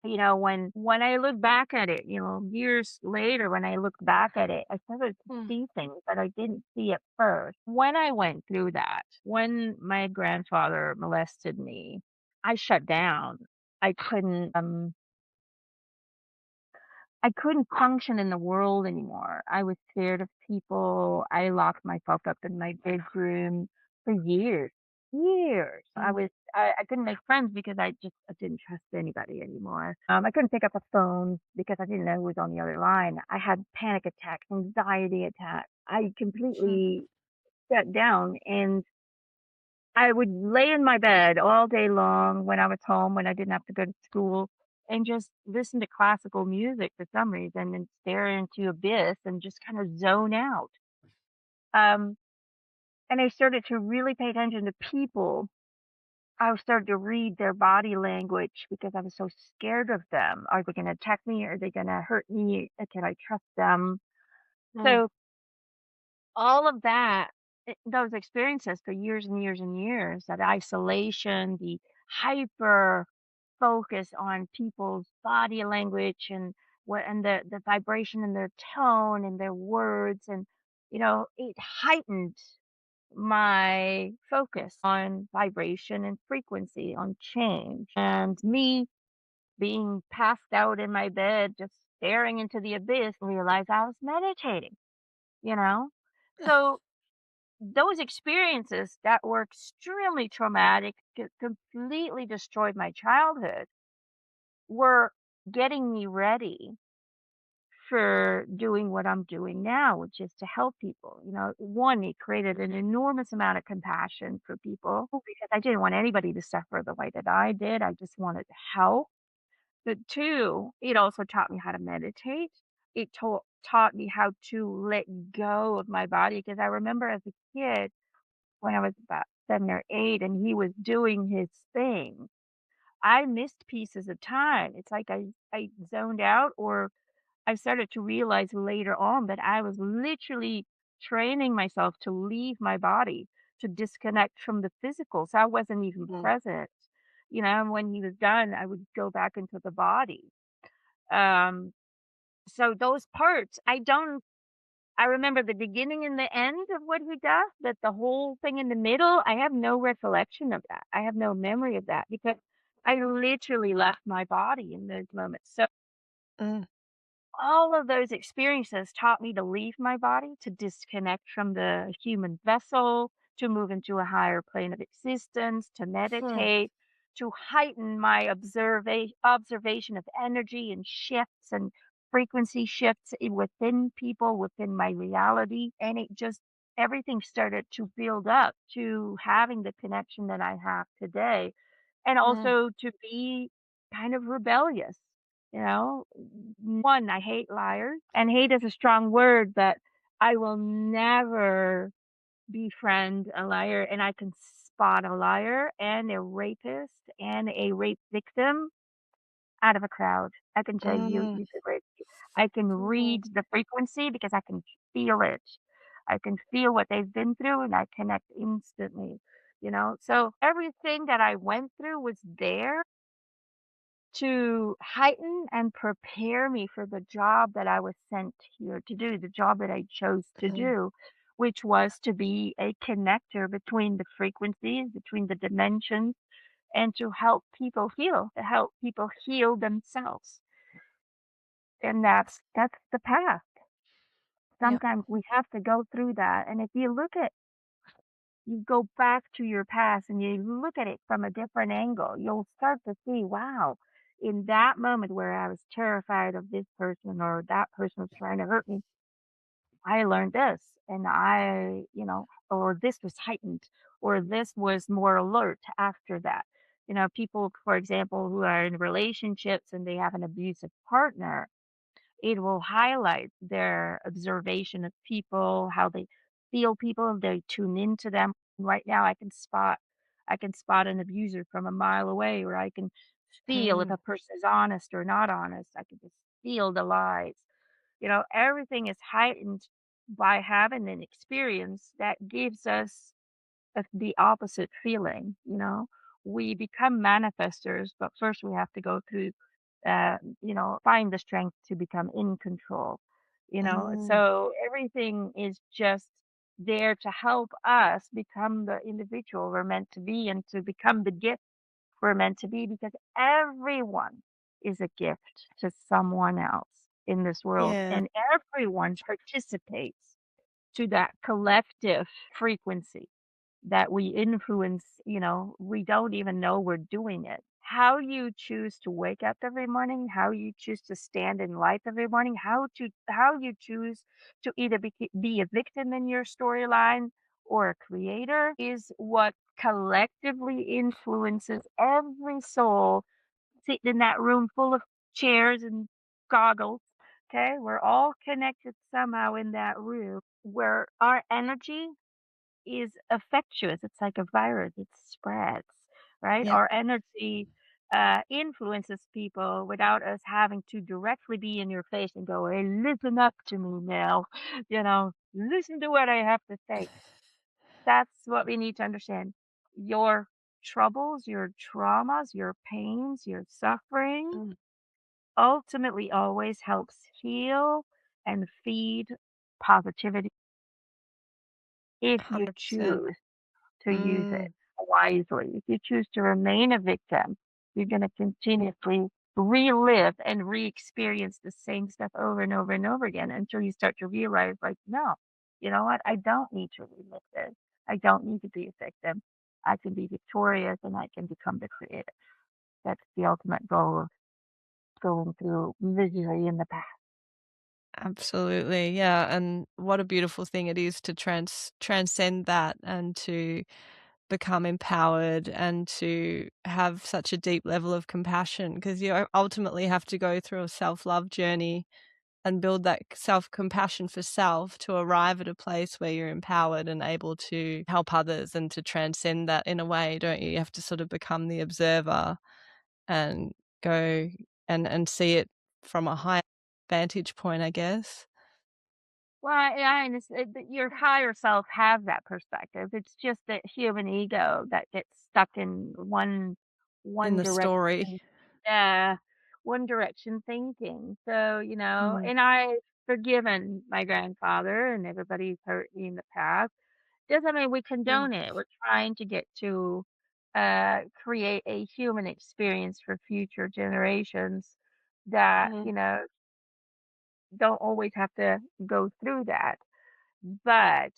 when I look back at it, years later, when I look back at it, I started to
mm.
see things that I didn't see at first. When I went through that, when my grandfather molested me, I shut down. I couldn't um I couldn't function in the world anymore. I was scared of people. I locked myself up in my bedroom for years. Years.
Mm.
I couldn't make friends because I didn't trust anybody anymore. I couldn't pick up a phone because I didn't know who was on the other line. I had panic attacks, anxiety attacks. I
Mm.
completely shut down and I would lay in my bed all day long when I was home, when I didn't have to go to school. and just listen to classical music for some reason and stare into abyss and just kind of zone out. Um, and I started to really pay attention to people. I started to read their body language because I was so scared of them. Are they going to attack me? Are they going to hurt me? Can I trust them?
Mm.
So all of that, those experiences for years and years and years, that isolation, the hyper focus on people's body language and the vibration in their tone and their words, and it heightened my focus on vibration and frequency, on change, and me being passed out in my bed just staring into the abyss, realized I was meditating, you know so those experiences that were extremely traumatic, completely destroyed my childhood, were getting me ready for doing what I'm doing now, which is to help people. One, it created an enormous amount of compassion for people because I didn't want anybody to suffer the way that I did. I just wanted to help. But two, it also taught me how to meditate. It taught me how to let go of my body, because I remember as a kid when I was about 7 or 8 and he was doing his thing, I missed pieces of time. It's like I zoned out, or I started to realize later on that I was literally training myself to leave my body, to disconnect from the physical. So I wasn't even
Mm.
present. And when he was done, I would go back into the body. Um, so those parts, I remember the beginning and the end of what he does, but the whole thing in the middle, I have no recollection of that. I have no memory of that because I literally left my body in those moments. So
Mm.
all of those experiences taught me to leave my body, to disconnect from the human vessel, to move into a higher plane of existence, to
Hmm.
meditate, to heighten my observation of energy and shifts and frequency shifts within people, within my reality. And it just, everything started to build up to having the connection that I have today. And
Mm.
also to be kind of rebellious. One, I hate liars, and hate is a strong word, but I will never befriend a liar, and I can spot a liar and a rapist and a rape victim out of a crowd. I can tell you,
Mm.
you could rape me. I can
Mm.
read the frequency because I can feel it. I can feel what they've been through and I connect instantly. So everything that I went through was there to heighten and prepare me for the job that I was sent here to do, the job that I chose to
Mm.
do, which was to be a connector between the frequencies, between the dimensions, and to help people heal, to help people heal themselves. And that's the path.
Yeah.
Sometimes we have to go through that. And if you go back to your past and you look at it from a different angle, you'll start to see, wow, in that moment where I was terrified of this person or that person was trying to hurt me, I learned this, and or this was heightened, or this was more alert after that. People, for example, who are in relationships and they have an abusive partner, it will highlight their observation of people, how they feel people, they tune into them. Right now I can spot an abuser from a mile away, or I can feel if
Mm.
a person is honest or not honest. I can just feel the lies. Everything is heightened by having an experience that gives us the opposite feeling. We become manifestors, but first we have to go through, find the strength to become in control.
Mm.
So everything is just there to help us become the individual we're meant to be and to become the gift we're meant to be, because everyone is a gift to someone else in this world,
Yeah.
and everyone participates to that collective frequency that we influence. We don't even know we're doing it. How you choose to wake up every morning, how you choose to stand in life every morning, how you choose to either be a victim in your storyline or a creator is what collectively influences every soul sitting in that room full of chairs and goggles. Okay, we're all connected somehow in that room where our energy is infectious. It's like a virus, it spreads, right?
Yep.
Our energy influences people without us having to directly be in your face and go, hey, listen up to me now, listen to what I have to say. That's what we need to understand. Your troubles, your traumas, your pains, your suffering
Mm,
ultimately always helps heal and feed positivity if you
100%.
choose to use it
Mm,
wisely. If you choose to remain a victim, you're going to continuously relive and re-experience the same stuff over and over and over again until you start to realize, like, no, you know what? I don't need to relive this. I don't need to be a victim. I can be victorious and I can become the creator. That's the ultimate goal of going through misery in the past.
absolutely. Yeah. And what a beautiful thing it is to transcend that and to become empowered and to have such a deep level of compassion because you ultimately have to go through a self-love journey and build that self-compassion for self to arrive at a place where you're empowered and able to help others and to transcend that in a way, don't you? You have to sort of become the observer and go and see it from a higher vantage point, I guess.
Well, yeah, and your higher self has that perspective. It's just that human ego that gets stuck in
In
one
the story.
direction, yeah, one direction thinking. So,
Mm,
and I've forgiven my grandfather and everybody who's hurt me in the past. Doesn't mean we
mm,
condone it. We're trying to get to create a human experience for future generations that,
mhm,
don't always have to go through that. But,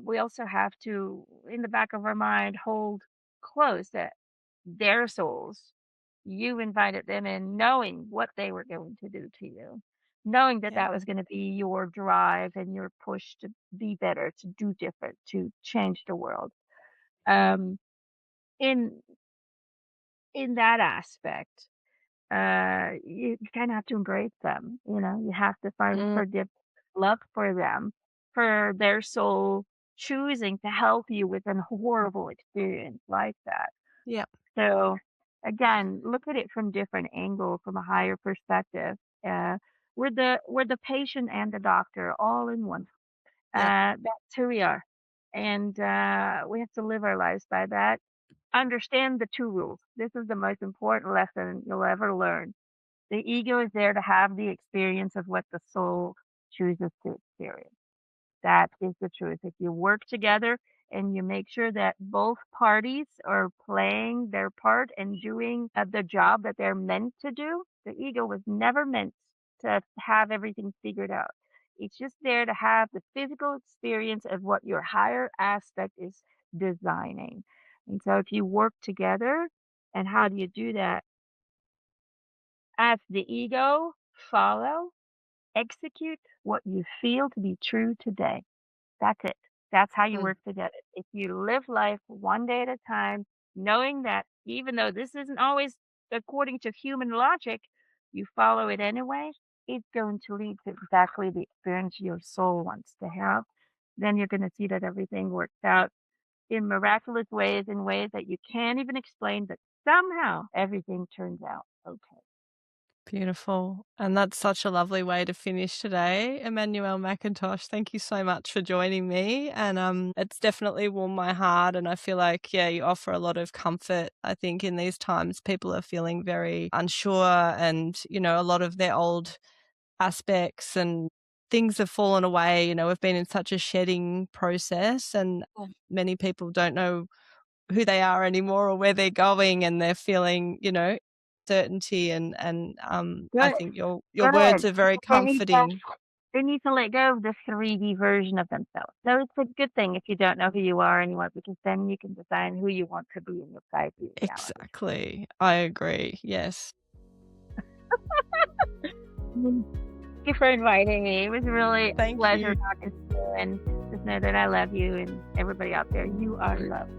we also have to, in the back of our mind, hold close that their souls, you invited them in knowing what they were going to do to you, knowing that
yeah,
that was going to be your drive and your push to be better, to do different, to change the world. Um, in in that aspect, you kind of have to embrace them. You have to find
mm,
forgiveness, love for them, for their soul choosing to help you with a horrible experience like that.
yeah,
So again, look at it from different angles, from a higher perspective. Uh, we're the patient and the doctor all in one.
yeah,
That's who we are, and we have to live our lives by that. Understand the two rules. This is the most important lesson you'll ever learn. The ego is there to have the experience of what the soul chooses to experience. That is the truth. If you work together and you make sure that both parties are playing their part and doing the job that they're meant to do, the ego was never meant to have everything figured out. It's just there to have the physical experience of what your higher aspect is designing. And so if you work together, and how do you do that? As the ego, follow, execute what you feel to be true today. That's it. That's how you
mm,
work together. If you live life one day at a time, knowing that even though this isn't always according to human logic, you follow it anyway, it's going to lead to exactly the experience your soul wants to have. Then you're going to see that everything works out in miraculous ways, in ways that you can't even explain, but somehow everything turns out okay.
beautiful. And that's such a lovely way to finish today. Emanuelle McIntosh, thank you so much for joining me. And it's definitely warmed my heart. And I feel like, yeah, you offer a lot of comfort. I think in these times, people are feeling very unsure and, a lot of their old aspects and things have fallen away. We've been in such a shedding process and many people don't know who they are anymore or where they're going and they're feeling, certainty and I
Good,
think your words
good.
are very
They need to
comforting.
they need to let go of the 3D version of themselves. So it's a good thing if you don't know who you are anymore, because then you can design who you want to be in your 5D reality.
Exactly. I agree. Yes.
Mm. Thank you for inviting me. It was really a
Thank
pleasure
you.
talking to you, and just know that I love you and everybody out there. You are loved.